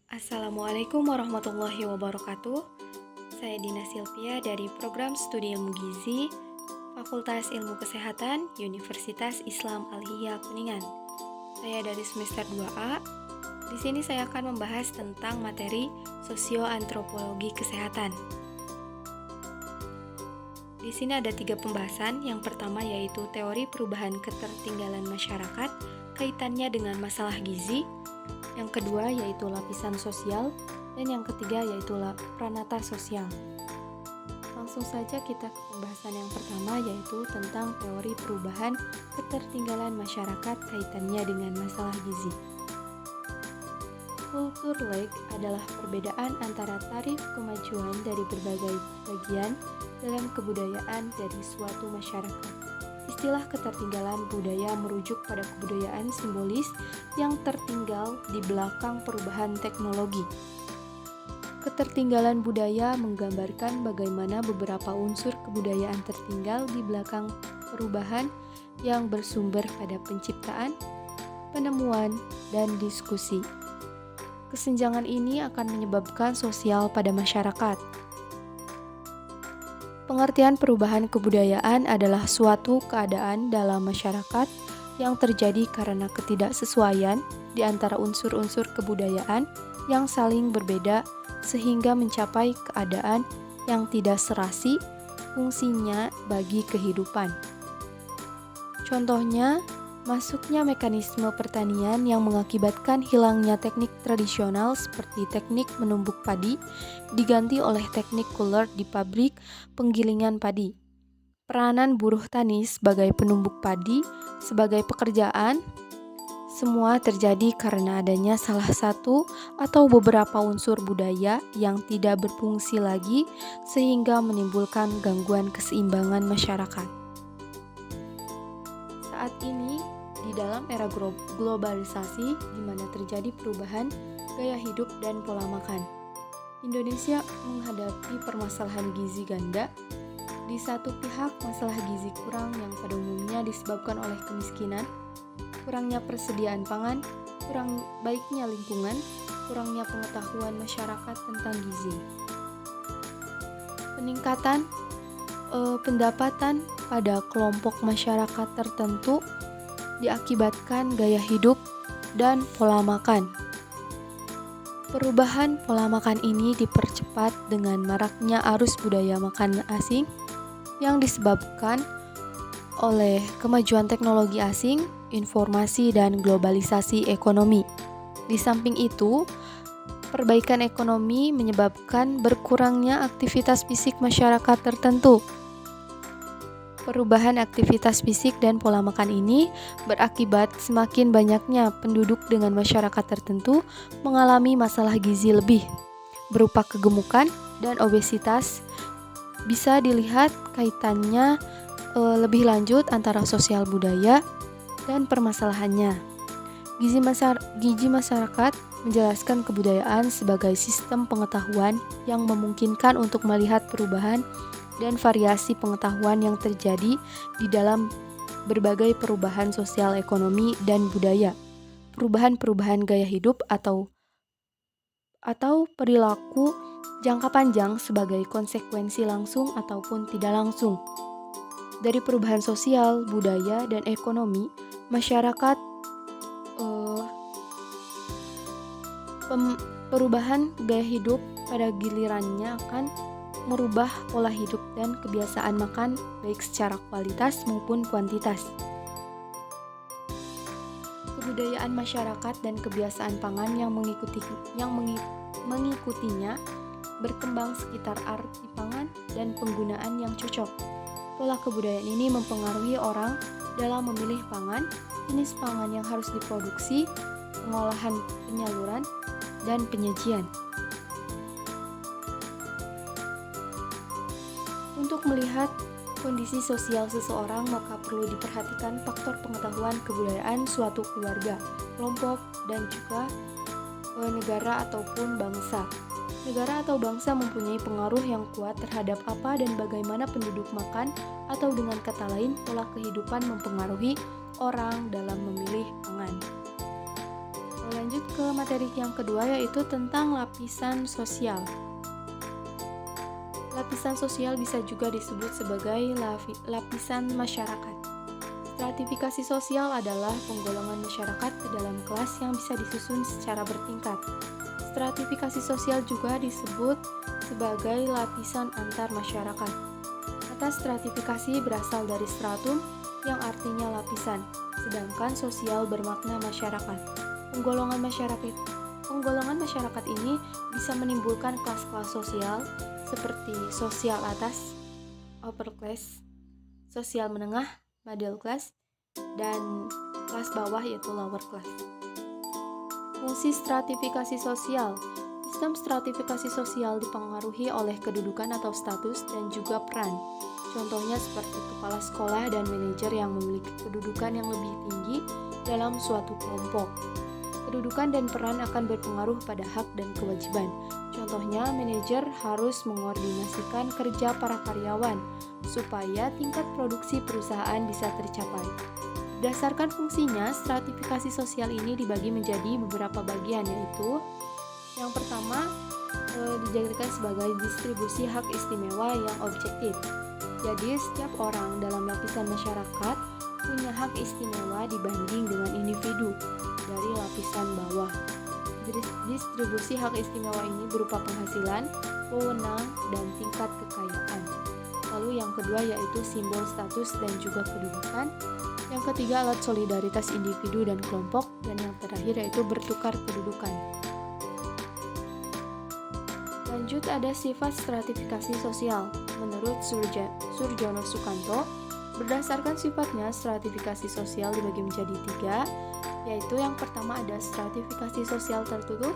Assalamualaikum warahmatullahi wabarakatuh. Saya Dina Silvia dari Program Studium Gizi, Fakultas Ilmu Kesehatan, Universitas Islam Al-Hiyah Kuningan. Saya dari semester 2A. Di sini saya akan membahas tentang materi sosioantropologi kesehatan. Di sini ada 3 pembahasan. Yang pertama yaitu teori perubahan ketertinggalan masyarakat, kaitannya dengan masalah gizi. Yang kedua yaitu lapisan sosial, dan yang ketiga yaitu pranata sosial. Langsung saja kita ke pembahasan yang pertama yaitu tentang teori perubahan ketertinggalan masyarakat kaitannya dengan masalah gizi. Kultur lag adalah perbedaan antara tarif kemajuan dari berbagai bagian dalam kebudayaan dari suatu masyarakat. Istilah ketertinggalan budaya merujuk pada kebudayaan simbolis yang tertinggal di belakang perubahan teknologi. Ketertinggalan budaya menggambarkan bagaimana beberapa unsur kebudayaan tertinggal di belakang perubahan yang bersumber pada penciptaan, penemuan, dan diskusi. Kesenjangan ini akan menyebabkan sosial pada masyarakat. Pengertian perubahan kebudayaan adalah suatu keadaan dalam masyarakat yang terjadi karena ketidaksesuaian di antara unsur-unsur kebudayaan yang saling berbeda sehingga mencapai keadaan yang tidak serasi fungsinya bagi kehidupan. Contohnya, masuknya mekanisme pertanian yang mengakibatkan hilangnya teknik tradisional seperti teknik menumbuk padi diganti oleh teknik cooler di pabrik penggilingan padi. Peranan buruh tani sebagai penumbuk padi sebagai pekerjaan, semua terjadi karena adanya salah satu atau beberapa unsur budaya yang tidak berfungsi lagi sehingga menimbulkan gangguan keseimbangan masyarakat. Saat ini di dalam era globalisasi di mana terjadi perubahan gaya hidup dan pola makan, Indonesia menghadapi permasalahan gizi ganda. Di satu pihak, masalah gizi kurang yang pada umumnya disebabkan oleh kemiskinan, kurangnya persediaan pangan, kurang baiknya lingkungan, kurangnya pengetahuan masyarakat tentang gizi. Peningkatan pendapatan pada kelompok masyarakat tertentu diakibatkan gaya hidup dan pola makan. Perubahan pola makan ini dipercepat dengan maraknya arus budaya makan asing yang disebabkan oleh kemajuan teknologi asing, informasi, dan globalisasi ekonomi. Di samping itu, perbaikan ekonomi menyebabkan berkurangnya aktivitas fisik masyarakat tertentu. Perubahan aktivitas fisik dan pola makan ini berakibat semakin banyaknya penduduk dengan masyarakat tertentu mengalami masalah gizi lebih, berupa kegemukan dan obesitas. Bisa dilihat kaitannya lebih lanjut antara sosial budaya dan permasalahannya. Gizi masyarakat menjelaskan kebudayaan sebagai sistem pengetahuan yang memungkinkan untuk melihat perubahan dan variasi pengetahuan yang terjadi di dalam berbagai perubahan sosial, ekonomi, dan budaya, perubahan-perubahan gaya hidup atau perilaku jangka panjang sebagai konsekuensi langsung ataupun tidak langsung. Dari perubahan sosial, budaya, dan ekonomi, masyarakat perubahan gaya hidup pada gilirannya akan merubah pola hidup dan kebiasaan makan baik secara kualitas maupun kuantitas. Kebudayaan masyarakat dan kebiasaan pangan yang mengikutinya berkembang sekitar arti pangan dan penggunaan yang cocok. Pola kebudayaan ini mempengaruhi orang dalam memilih pangan, jenis pangan yang harus diproduksi, pengolahan, penyaluran, dan penyajian. Untuk melihat kondisi sosial seseorang, maka perlu diperhatikan faktor pengetahuan kebudayaan suatu keluarga, kelompok, dan juga negara ataupun bangsa. Negara atau bangsa mempunyai pengaruh yang kuat terhadap apa dan bagaimana penduduk makan, atau dengan kata lain, pola kehidupan mempengaruhi orang dalam memilih pangan. Lanjut ke materi yang kedua, yaitu tentang lapisan sosial. Lapisan sosial bisa juga disebut sebagai lapisan masyarakat. Stratifikasi sosial adalah penggolongan masyarakat ke dalam kelas yang bisa disusun secara bertingkat. Stratifikasi sosial juga disebut sebagai lapisan antar masyarakat. Kata stratifikasi berasal dari stratum yang artinya lapisan, sedangkan sosial bermakna masyarakat. Penggolongan masyarakat ini bisa menimbulkan kelas-kelas sosial seperti sosial atas, upper class, sosial menengah, middle class, dan kelas bawah yaitu lower class. Fungsi stratifikasi sosial. Sistem stratifikasi sosial dipengaruhi oleh kedudukan atau status dan juga peran. Contohnya seperti kepala sekolah dan manajer yang memiliki kedudukan yang lebih tinggi dalam suatu kelompok. Kedudukan dan peran akan berpengaruh pada hak dan kewajiban. Contohnya, manajer harus mengordinasikan kerja para karyawan supaya tingkat produksi perusahaan bisa tercapai. Berdasarkan fungsinya, stratifikasi sosial ini dibagi menjadi beberapa bagian, yaitu yang pertama dijadikan sebagai distribusi hak istimewa yang objektif. Jadi, setiap orang dalam lapisan masyarakat punya hak istimewa dibanding dengan individu dari lapisan bawah. Distribusi hak istimewa ini berupa penghasilan, wewenang, dan tingkat kekayaan. Lalu yang kedua yaitu simbol status dan juga kedudukan. Yang ketiga alat solidaritas individu dan kelompok. Dan yang terakhir yaitu bertukar kedudukan. Lanjut ada sifat stratifikasi sosial. Menurut Surjono Sukanto, berdasarkan sifatnya stratifikasi sosial dibagi menjadi 3, yaitu yang pertama ada stratifikasi sosial tertutup,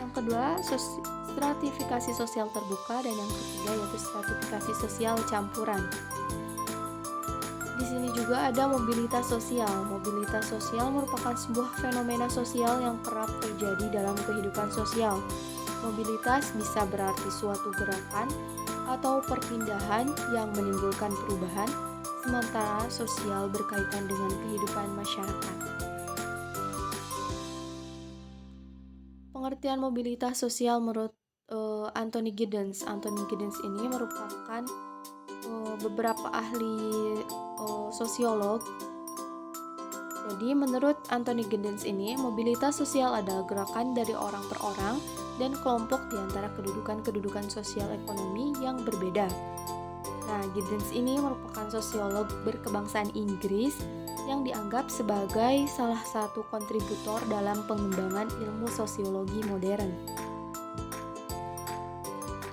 yang kedua stratifikasi sosial terbuka, dan yang ketiga yaitu stratifikasi sosial campuran. Di sini juga ada mobilitas sosial. Mobilitas sosial merupakan sebuah fenomena sosial yang kerap terjadi dalam kehidupan sosial. Mobilitas bisa berarti suatu gerakan atau perpindahan yang menimbulkan perubahan, sementara sosial berkaitan dengan kehidupan masyarakat. Pengertian mobilitas sosial menurut Anthony Giddens. Anthony Giddens ini merupakan beberapa ahli sosiolog. Jadi menurut Anthony Giddens ini, mobilitas sosial adalah gerakan dari orang per orang dan kelompok di antara kedudukan sosial ekonomi yang berbeda. Nah, Giddens ini merupakan sosiolog berkebangsaan Inggris yang dianggap sebagai salah satu kontributor dalam pengembangan ilmu sosiologi modern.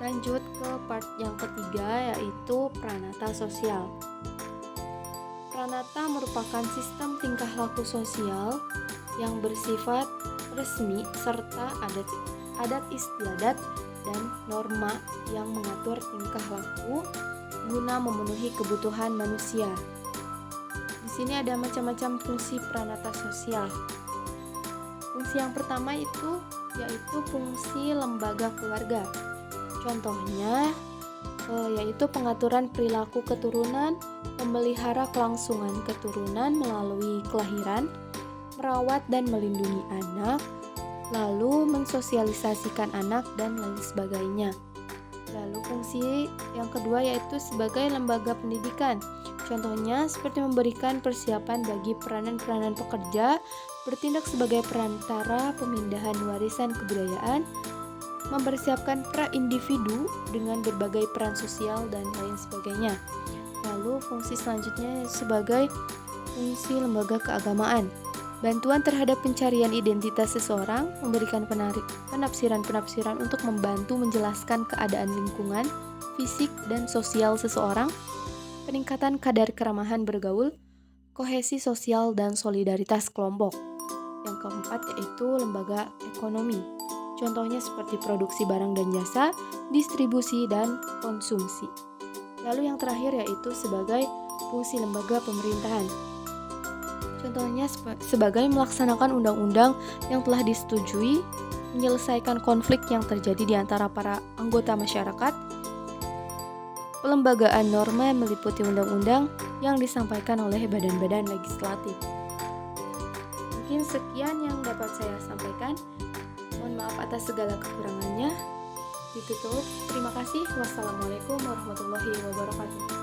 Lanjut ke part yang ketiga, yaitu pranata sosial. Pranata merupakan sistem tingkah laku sosial yang bersifat resmi serta adat istiadat dan norma yang mengatur tingkah laku guna memenuhi kebutuhan manusia. Di sini ada macam-macam fungsi pranata sosial. Fungsi yang pertama yaitu fungsi lembaga keluarga. Contohnya yaitu pengaturan perilaku keturunan, memelihara kelangsungan keturunan melalui kelahiran, merawat dan melindungi anak, lalu mensosialisasikan anak dan lain sebagainya. Lalu fungsi yang kedua yaitu sebagai lembaga pendidikan. Contohnya seperti memberikan persiapan bagi peranan-peranan pekerja, bertindak sebagai perantara pemindahan warisan kebudayaan, mempersiapkan pra-individu dengan berbagai peran sosial dan lain sebagainya. Lalu fungsi selanjutnya sebagai fungsi lembaga keagamaan. Bantuan terhadap pencarian identitas seseorang, memberikan penafsiran-penafsiran untuk membantu menjelaskan keadaan lingkungan, fisik, dan sosial seseorang, peningkatan kadar keramahan bergaul, kohesi sosial, dan solidaritas kelompok. Yang keempat yaitu lembaga ekonomi. Contohnya seperti produksi barang dan jasa, distribusi, dan konsumsi. Lalu yang terakhir yaitu sebagai fungsi lembaga pemerintahan. Contohnya sebagai melaksanakan undang-undang yang telah disetujui, menyelesaikan konflik yang terjadi di antara para anggota masyarakat, pelembagaan norma meliputi undang-undang yang disampaikan oleh badan-badan legislatif. Mungkin sekian yang dapat saya sampaikan. Mohon maaf atas segala kekurangannya. Ditutup. Terima kasih. Wassalamualaikum warahmatullahi wabarakatuh.